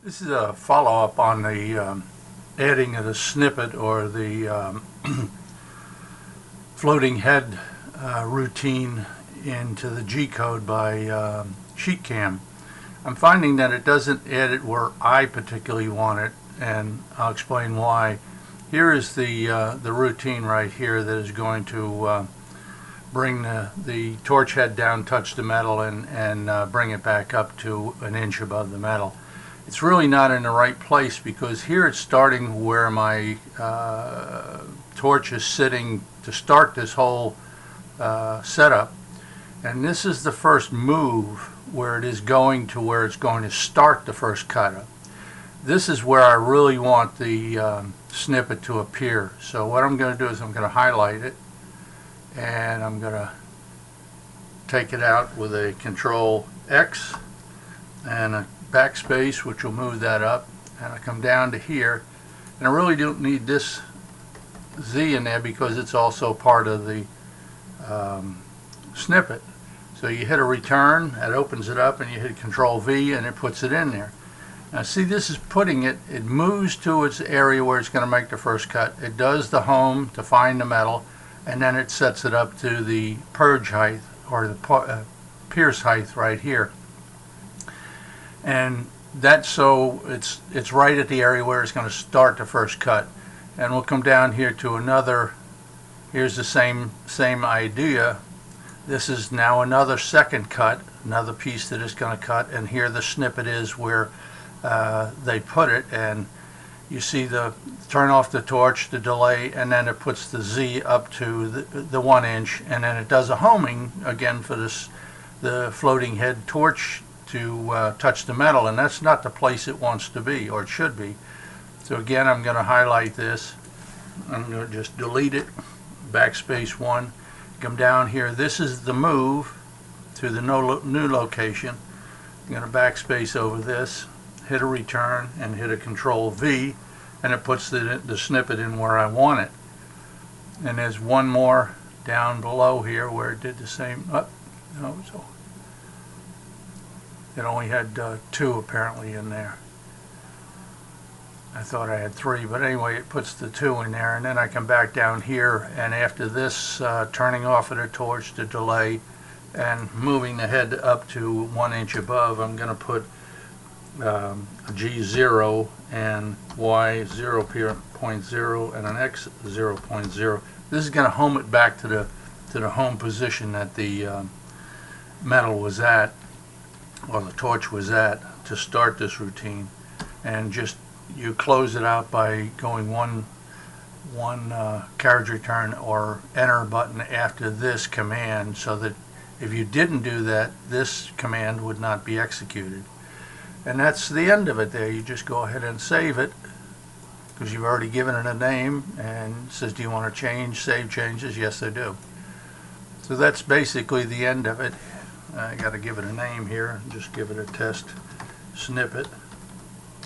This is a follow-up on the adding of the snippet or the floating head routine into the G code by sheet cam. I'm finding that it doesn't add it where I particularly want it, and I'll explain why. Here is the routine right here that is going to bring the torch head down, touch the metal, and bring it back up to an inch above the metal. It's really not in the right place because here it's starting where my torch is sitting to start this whole setup, and this is the first move where it is going to where it's going to start the first cut. This is where I really want the snippet to appear. So what I'm going to do is I'm going to highlight it, and I'm going to take it out with a Control X and a backspace, which will move that up, and I come down to here, and I really don't need this Z in there because it's also part of the snippet. So you hit a return, that opens it up, and you hit Control V and it puts it in there. Now see, this is putting it, it moves to its area where it's going to make the first cut. It does the home to find the metal, and then it sets it up to the purge height or the pierce height right here. And that's so it's right at the area where it's going to start the first cut. And we'll come down here to another. Here's the same idea. This is now another second cut, another piece that is going to cut, and here the snippet is where they put it, and you see the turn off the torch, the delay, and then it puts the Z up to the 1 inch, and then it does a homing again for the floating head torch to touch the metal, and that's not the place it wants to be, or it should be. So again, I'm going to highlight this. I'm going to just delete it, backspace 1, come down here. This is the move to the new location. I'm going to backspace over this, hit a return, and hit a Control V, and it puts the snippet in where I want it. And there's one more down below here where it did the same. So it only had 2 apparently in there. I thought I had 3, but anyway, it puts the 2 in there, and then I come back down here, and after this turning off of the torch, the delay, and moving the head up to 1 inch above, I'm going to put G0 and Y 0.0 and an X 0.0. This is going to home it back to the home position that the metal was at, or the torch was at, to start this routine. And just you close it out by going one carriage return or enter button after this command, so that if you didn't do that, this command would not be executed. And that's the end of it there. You just go ahead and save it because you've already given it a name, and it says, do you want to change, save changes? Yes, I do. So that's basically the end of it. I got to give it a name here, just give it a test snippet.